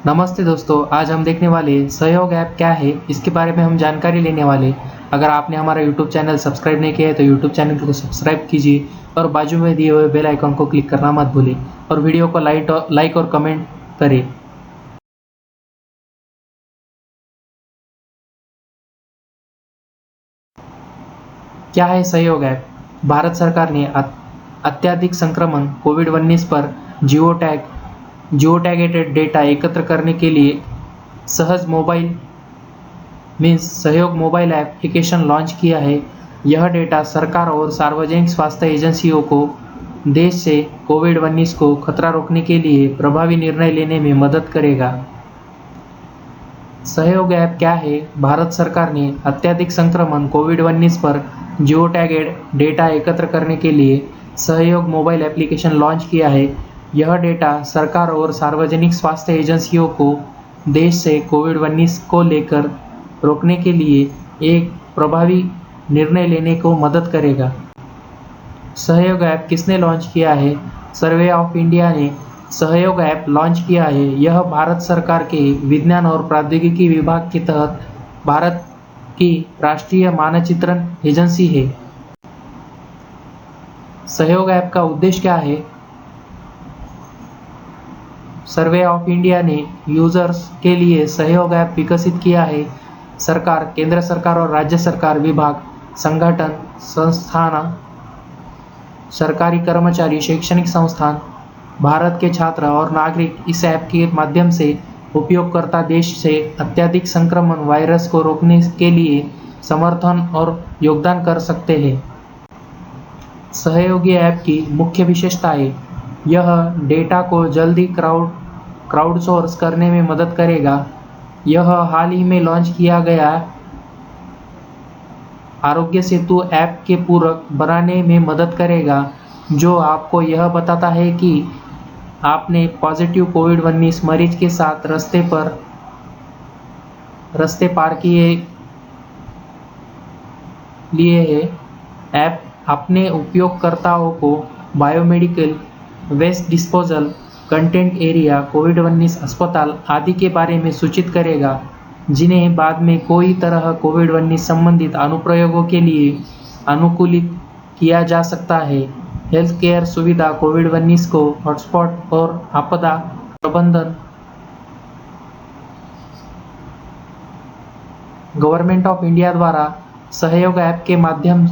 नमस्ते दोस्तों, आज हम देखने वाले सहयोग ऐप क्या है इसके बारे में हम जानकारी लेने वाले। अगर आपने हमारा यूट्यूब चैनल सब्सक्राइब नहीं किया है तो यूट्यूब चैनल को सब्सक्राइब कीजिए और बाजू में दिए हुए बेल आइकन को क्लिक करना मत भूलें और वीडियो को लाइक और कमेंट करें। क्या है सहयोग ऐप? भारत सरकार ने अत्यधिक संक्रमण कोविड-19 पर जियो टैगेटेड डेटा एकत्र करने के लिए सहयोग मोबाइल एप्लीकेशन लॉन्च किया है। यह डेटा सरकार और सार्वजनिक स्वास्थ्य एजेंसियों को देश से कोविड-19 को खतरा रोकने के लिए प्रभावी निर्णय लेने में मदद करेगा। सहयोग ऐप क्या है? भारत सरकार ने अत्यधिक संक्रमण कोविड-19 पर जियो टैगेड डेटा एकत्र करने के लिए सहयोग मोबाइल एप्लीकेशन लॉन्च किया है। यह डेटा सरकार और सार्वजनिक स्वास्थ्य एजेंसियों को देश से कोविड-19 को लेकर रोकने के लिए एक प्रभावी निर्णय लेने को मदद करेगा। सहयोग ऐप किसने लॉन्च किया है? सर्वे ऑफ इंडिया ने सहयोग ऐप लॉन्च किया है। यह भारत सरकार के विज्ञान और प्रौद्योगिकी विभाग के तहत भारत की राष्ट्रीय मानचित्रण एजेंसी है। सहयोग ऐप का उद्देश्य क्या है? सर्वे ऑफ इंडिया ने यूजर्स के लिए सहयोग ऐप विकसित किया है। सरकार, केंद्र सरकार और राज्य सरकार, विभाग, संगठन, संस्थान, सरकारी कर्मचारी, शैक्षणिक संस्थान, भारत के छात्र और नागरिक इस ऐप के माध्यम से उपयोगकर्ता देश से अत्यधिक संक्रमण वायरस को रोकने के लिए समर्थन और योगदान कर सकते हैं। सहयोगी ऐप की मुख्य विशेषताएं: यह डेटा को जल्दी क्राउडसोर्स करने में मदद करेगा। यह हाल ही में लॉन्च किया गया आरोग्य सेतु ऐप के पूरक बनाने में मदद करेगा, जो आपको यह बताता है कि आपने पॉजिटिव कोविड-19 मरीज के साथ रास्ते पार किए लिए है। ऐप अपने उपयोगकर्ताओं को biomedical waste disposal, content area, COVID अस्पताल आदि के बारे में सूचित करेगा, जिन्हें बाद में कोई तरह कोविड-19 संबंधित अनुप्रयोगों के लिए अनुकूलित किया जा सकता है। हेल्थ केयर सुविधा, कोविड-19 को हॉटस्पॉट और आपदा प्रबंधन। गवर्नमेंट ऑफ इंडिया द्वारा सहयोग ऐप के माध्यम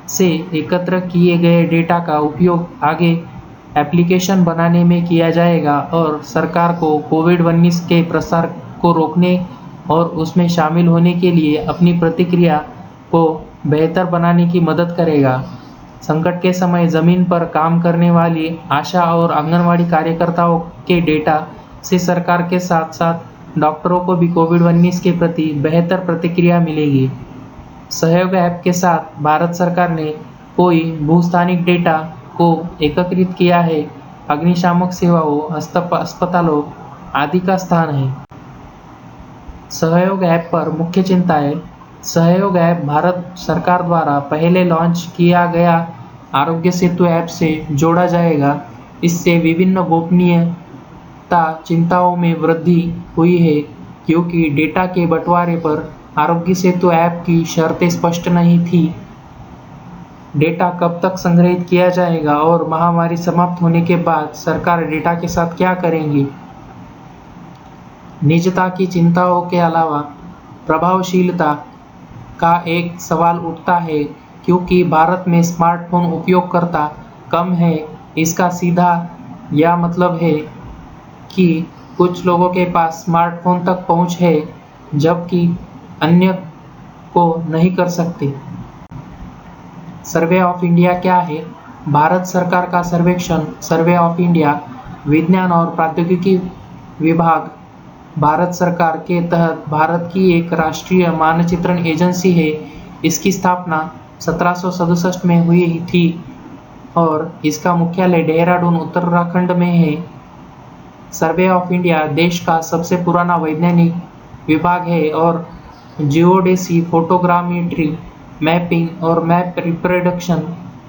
से एकत्र किए गए डेटा का उपयोग आगे एप्लीकेशन बनाने में किया जाएगा और सरकार को कोविड-19 के प्रसार को रोकने और उसमें शामिल होने के लिए अपनी प्रतिक्रिया को बेहतर बनाने की मदद करेगा। संकट के समय जमीन पर काम करने वाली आशा और आंगनवाड़ी कार्यकर्ताओं के डेटा से सरकार के साथ साथ डॉक्टरों को भी कोविड-19 के प्रति बेहतर प्रतिक्रिया मिलेगी। सहयोग ऐप के साथ भारत सरकार ने कोई भूस्थानिक डेटा को एकत्रित किया है। अग्निशामक सेवाओं, अस्पतालों आदि का स्थान है। सहयोग ऐप पर मुख्य चिंताएं: सहयोग ऐप भारत सरकार द्वारा पहले लॉन्च किया गया आरोग्य सेतु ऐप से जोड़ा जाएगा। इससे विभिन्न गोपनीयता चिंताओं में वृद्धि हुई है, क्योंकि डेटा के बंटवारे पर आरोग्य सेतु ऐप की शर्तें स्पष्ट नहीं थी। डेटा कब तक संग्रहित किया जाएगा और महामारी समाप्त होने के बाद सरकार डेटा के साथ क्या करेंगी? निजता की चिंताओं के अलावा प्रभावशीलता का एक सवाल उठता है, क्योंकि भारत में स्मार्टफोन उपयोगकर्ता कम है। इसका सीधा यह मतलब है कि कुछ लोगों के पास स्मार्टफोन तक पहुंच है, जबकि अन्य को नहीं कर सकते। सर्वे ऑफ इंडिया क्या है? भारत सरकार का सर्वेक्षण सर्वे ऑफ इंडिया विज्ञान और प्रौद्योगिकी विभाग भारत सरकार के तहत भारत की एक राष्ट्रीय मानचित्रण एजेंसी है। इसकी स्थापना 1767 में हुई थी और इसका मुख्यालय देहरादून, उत्तराखंड में है। सर्वे ऑफ इंडिया देश का सबसे पुराना वैज्ञानिक विभाग है और जियोडेसी, फोटोग्रामेट्री, मैपिंग और मैप रिप्रोडक्शन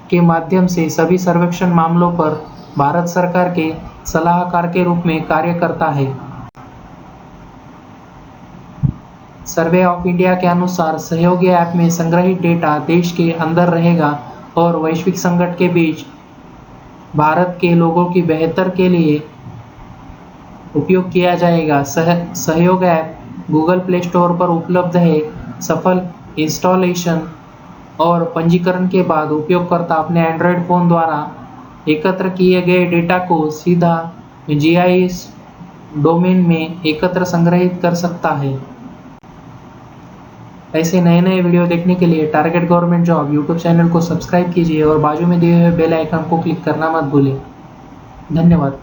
के माध्यम से सभी सर्वेक्षण मामलों पर भारत सरकार के सलाहकार के रूप में कार्य करता है। सर्वे ऑफ इंडिया के अनुसार सहयोगी ऐप में संग्रहित डेटा देश के अंदर रहेगा और वैश्विक संकट के बीच भारत के लोगों की बेहतर के लिए उपयोग किया जाएगा। सहयोग ऐप गूगल प्ले स्टोर पर उपलब्ध है। सफल इंस्टॉलेशन और पंजीकरण के बाद उपयोगकर्ता अपने एंड्रॉयड फ़ोन द्वारा एकत्र किए गए डेटा को सीधा GIS डोमेन में एकत्र संग्रहित कर सकता है। ऐसे नए नए वीडियो देखने के लिए target government job YouTube channel को सब्सक्राइब कीजिए और बाजू में दिए हुए बेल आइकन को क्लिक करना मत भूलें। धन्यवाद।